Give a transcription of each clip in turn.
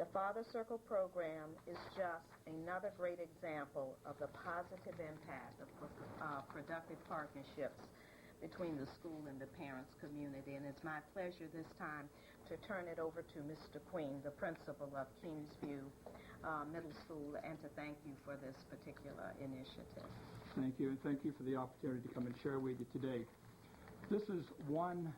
The Father Circle program is just another great example of the positive impact of productive partnerships between the school and the parents community. And it's my pleasure this time to turn it over to Mr. Queen, the principal of Kingsview Middle School, and to thank you for this particular initiative. Thank you, and thank you for the opportunity to come and share with you today. This is one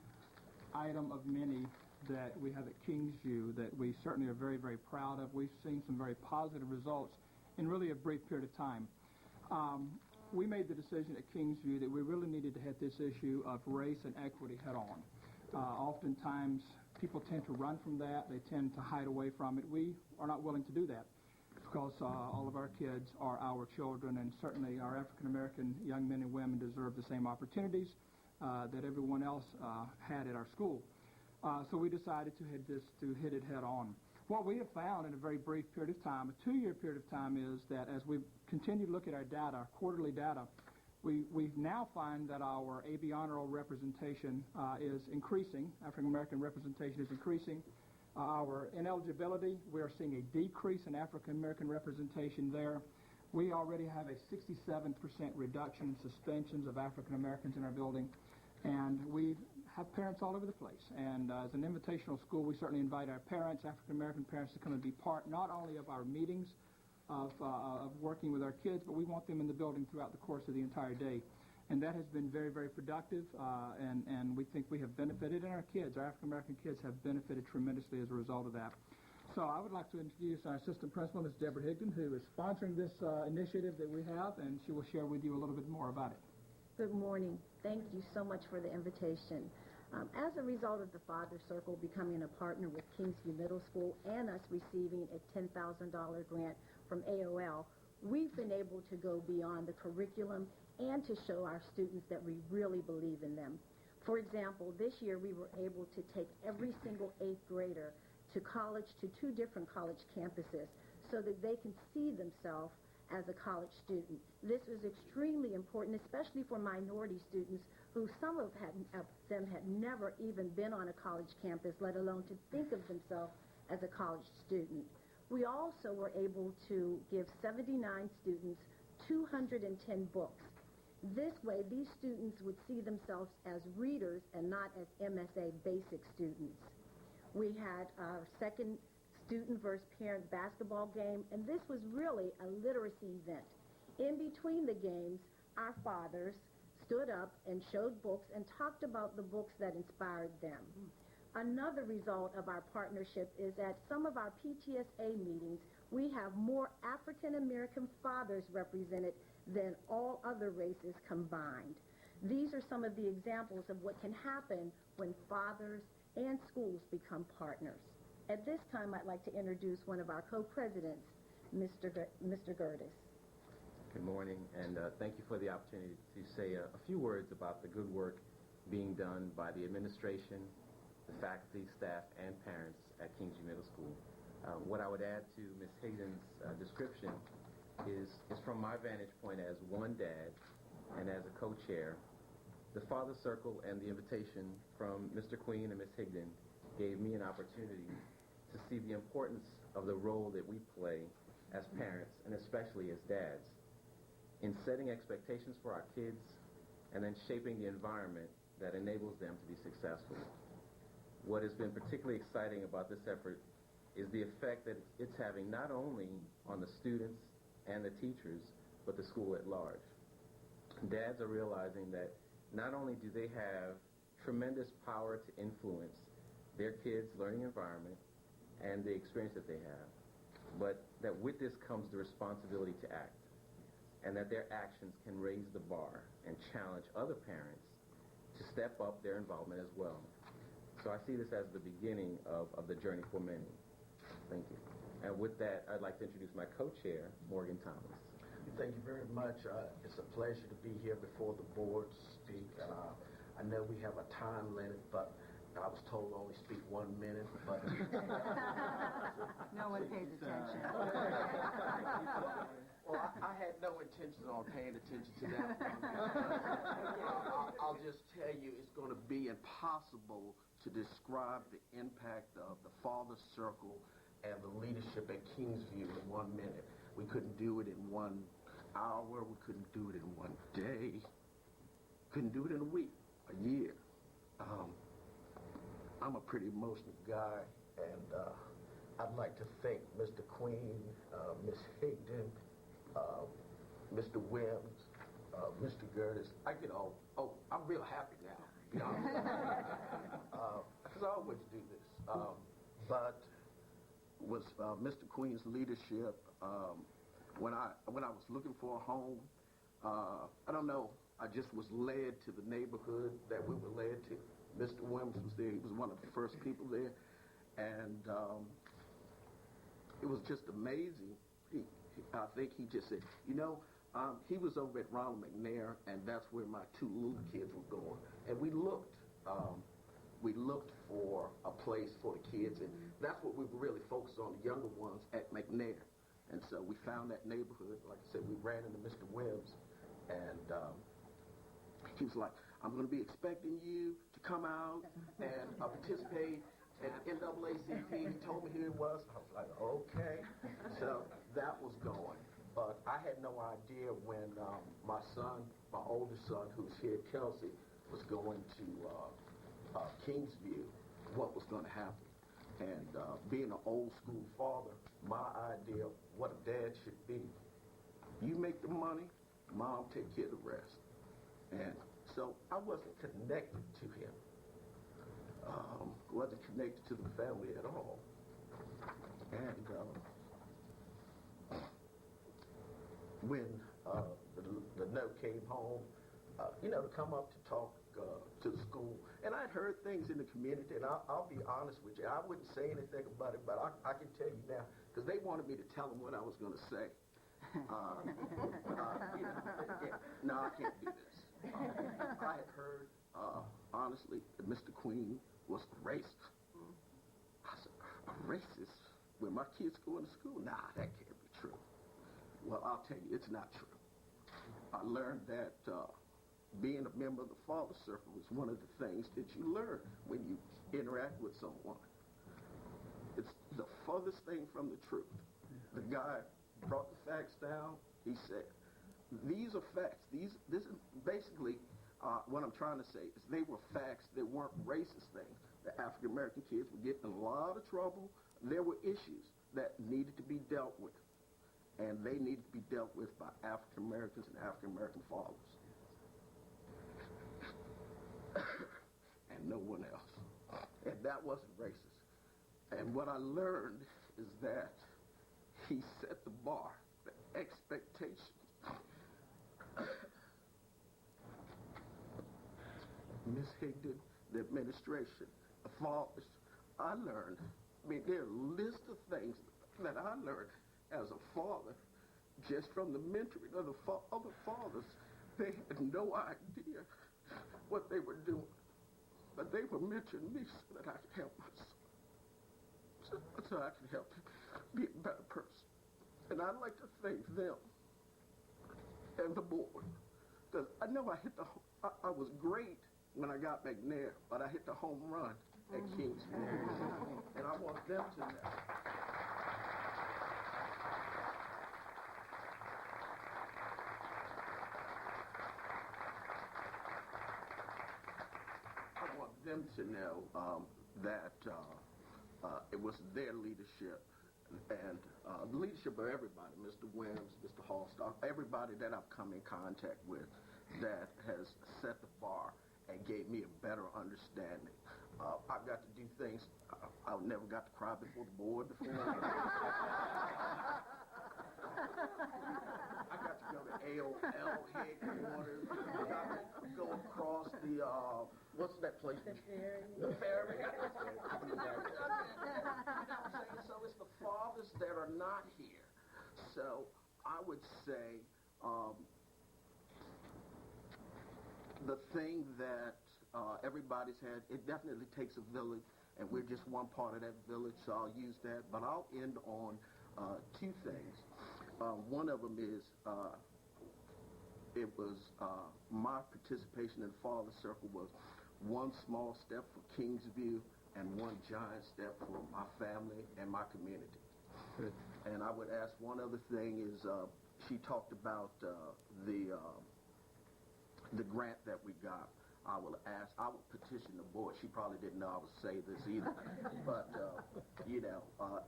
item of many that we have at Kingsview that we certainly are very, very proud of. We've seen some very positive results in really a brief period of time. We made the decision at Kingsview that we really needed to hit this issue of race and equity head on. Oftentimes, people tend to run from that. They tend to hide away from it. We are not willing to do that because all of our kids are our children, and certainly our African-American young men and women deserve the same opportunities that everyone else had at our school. So we decided to hit it head on. What we have found in a very brief period of time, a 2-year period of time, is that as we continue to look at our data, our quarterly data, we now find that our AB honor roll representation is increasing. African-American representation is increasing. Our ineligibility, we are seeing a decrease in African-American representation there. We already have a 67% reduction in suspensions of African-Americans in our building. And we have parents all over the place. And as an invitational school, we certainly invite our parents, African-American parents, to come and be part not only of our meetings of working with our kids, but we want them in the building throughout the course of the entire day. And that has been very, very productive, and we think we have benefited, and our kids, our African-American kids, have benefited tremendously as a result of that. So I would like to introduce our assistant principal, Ms. Deborah Higdon, who is sponsoring this initiative that we have, and she will share with you a little bit more about it. Good morning. Thank you so much for the invitation. As a result of the Father Circle becoming a partner with Kingsview Middle School and us receiving a $10,000 grant from AOL, we've been able to go beyond the curriculum and to show our students that we really believe in them. For example, this year we were able to take every single 8th grader to college, to 2 different college campuses, so that they can see themselves as a college student. This was extremely important, especially for minority students who some of them had never even been on a college campus, let alone to think of themselves as a college student. We also were able to give 79 students 210 books. This way, these students would see themselves as readers and not as MSA basic students. We had our second student versus parent basketball game, and this was really a literacy event. In between the games, our fathers stood up and showed books and talked about the books that inspired them. Another result of our partnership is at some of our PTSA meetings, we have more African American fathers represented than all other races combined. These are some of the examples of what can happen when fathers and schools become partners. At this time, I'd like to introduce one of our co-presidents, Mr. Gertis. Good morning, and thank you for the opportunity to say a few words about the good work being done by the administration, the faculty, staff, and parents at Kingsview Middle School. What I would add to Ms. Hayden's description is from my vantage point as one dad and as a co-chair, the Father Circle and the invitation from Mr. Queen and Ms. Higdon gave me an opportunity to see the importance of the role that we play as parents, and especially as dads, in setting expectations for our kids and then shaping the environment that enables them to be successful. What has been particularly exciting about this effort is the effect that it's having not only on the students and the teachers, but the school at large. Dads are realizing that not only do they have tremendous power to influence their kids' learning environment and the experience that they have, but that with this comes the responsibility to act, and that their actions can raise the bar and challenge other parents to step up their involvement as well. So I see this as the beginning of the journey for many. Thank you. And with that, I'd like to introduce my co-chair, Morgan Thomas. Thank you very much. It's a pleasure to be here before the board to speak. I know we have a time limit, but I was told to only speak 1 minute, but... No one pays attention. Well, I had no intention on paying attention to that. I'll just tell you, it's going to be impossible to describe the impact of the Father Circle and the leadership at Kingsview in 1 minute. We couldn't do it in 1 hour. We couldn't do it in 1 day. Couldn't do it in a week, a year. I'm a pretty emotional guy, and I'd like to thank Mr. Queen, Miss Higdon, Mr. Wims, Mr. Gertis. I get all, I'm real happy now, because I always do this. But was Mr. Queen's leadership, when I was looking for a home, I don't know, I just was led to the neighborhood that we were led to. Mr. Wims was there. He was one of the first people there. And it was just amazing. I think he just said, he was over at Ronald McNair, and that's where my 2 little kids were going. And we looked for a place for the kids, and that's what we were really focused on, the younger ones at McNair. And so we found that neighborhood. Like I said, we ran into Mr. Wims, and he was like, I'm going to be expecting you to come out and participate at NAACP. He told me who it was. I was like, okay. So that was going. But I had no idea when my oldest son, who's here, Kelsey, was going to Kingsview, what was going to happen. And being an old school father, my idea of what a dad should be, you make the money, mom take care of the rest. And so I wasn't connected to him. Wasn't connected to the family at all. And when the note came home, to come up to talk to the school, and I'd heard things in the community, and I'll be honest with you, I wouldn't say anything about it, but I can tell you now, because they wanted me to tell them what I was going to say. No, I can't do this. I had heard, honestly, that Mr. Queen was a racist. I said, a racist? When my kids go into school? Nah, that can't be true. Well, I'll tell you, it's not true. I learned that being a member of the Father Circle is one of the things that you learn when you interact with someone. It's the furthest thing from the truth. The guy brought the facts down. He said, these are facts. This is basically what I'm trying to say is they were facts. They weren't racist things. The African-American kids were getting in a lot of trouble. There were issues that needed to be dealt with, and they needed to be dealt with by African-Americans and African-American fathers. And no one else. And that wasn't racist. And what I learned is that he set the bar, the expectations. Ms. Higdon, the administration, the fathers, I learned, there are a list of things that I learned as a father just from the mentoring of the other fathers. They had no idea what they were doing, but they were mentoring me so that I could help my son, so I could help him be a better person. And I'd like to thank them and the board, because I know I was great when I got McNair, but I hit the home run at Kingsview. And I want them to know. I want them to know that it was their leadership and the leadership of everybody, Mr. Wims, Mr. Hallstock, everybody that I've come in contact with that has set the bar and gave me a better understanding. I've got to do things. I never got to cry before the board before. I got to go to AOL headquarters. I got to go across the, what's that place? The ferry. The ferry. So it's the fathers that are not here. So I would say the thing that everybody's had, it definitely takes a village, and we're just one part of that village, so I'll use that. But I'll end on 2 things. One of them is it was my participation in Father Circle was one small step for Kingsview, and one giant step for my family and my community. Good. And I would ask one other thing is she talked about the grant that we got. I will petition the board. She probably didn't know I would say this either. But,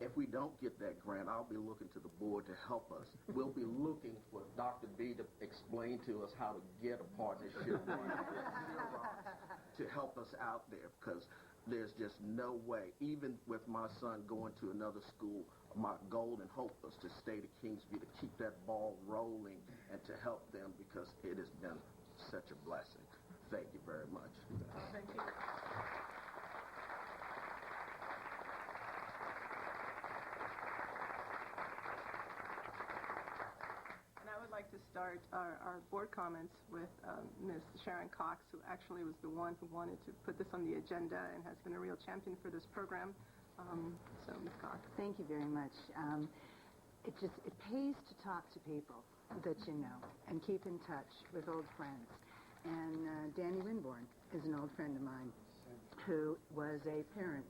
if we don't get that grant, I'll be looking to the board to help us. We'll be looking for Dr. B to explain to us how to get a partnership to help us out there, because there's just no way. Even with my son going to another school, my goal and hope was to stay to Kingsview, to keep that ball rolling and to help them, because it has been such a blessing. Thank you very much. Thank you. And I would like to start our board comments with Ms. Sharon Cox, who actually was the one who wanted to put this on the agenda and has been a real champion for this program. So, Ms. Cox. Thank you very much. It pays to talk to people that you know and keep in touch with old friends. And Danny Winborn is an old friend of mine who was a parent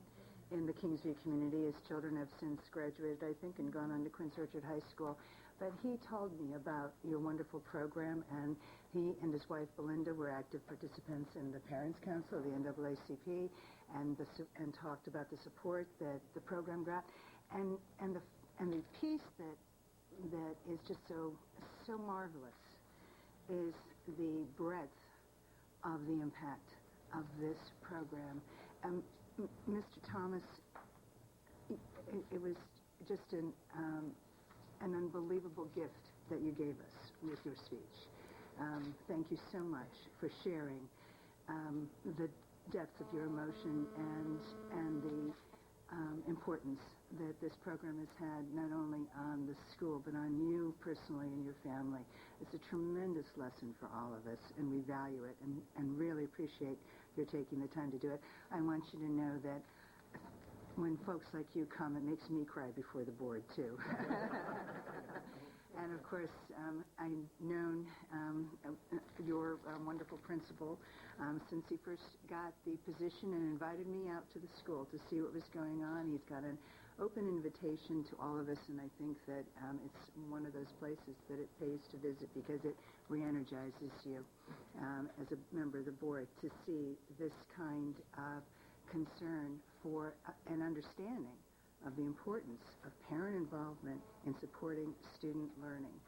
in the Kingsview community. His children have since graduated, I think, and gone on to Quince Orchard High School. But he told me about your wonderful program, and he and his wife Belinda were active participants in the Parents Council of the NAACP, and talked about the support that the program got, and the piece that is just so marvelous is the breadth of the impact of this program. Mr. Thomas, it was just an unbelievable gift that you gave us with your speech. Thank you so much for sharing the depth of your emotion and the importance that this program has had, not only on the school, but on you personally and your family. It's a tremendous lesson for all of us, and we value it and really appreciate your taking the time to do it. I want you to know that when folks like you come, it makes me cry before the board, too. And, of course, I've known your wonderful principal since he first got the position and invited me out to the school to see what was going on. He's got an open invitation to all of us, and I think that it's one of those places that it pays to visit, because it re-energizes you as a member of the board to see this kind of concern for an understanding of the importance of parent involvement in supporting student learning.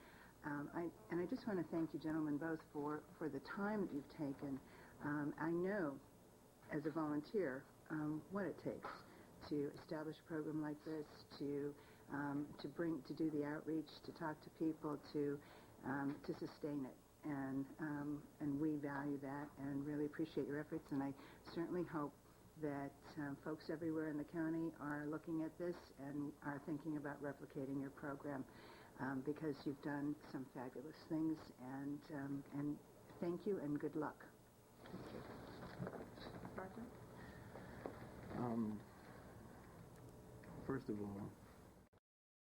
I just want to thank you, gentlemen, both for the time that you've taken. I know, as a volunteer, what it takes to establish a program like this, to do the outreach, to talk to people, to sustain it. And we value that and really appreciate your efforts. And I certainly hope that folks everywhere in the county are looking at this and are thinking about replicating your program, because you've done some fabulous things. And thank you and good luck. Roger? First of all,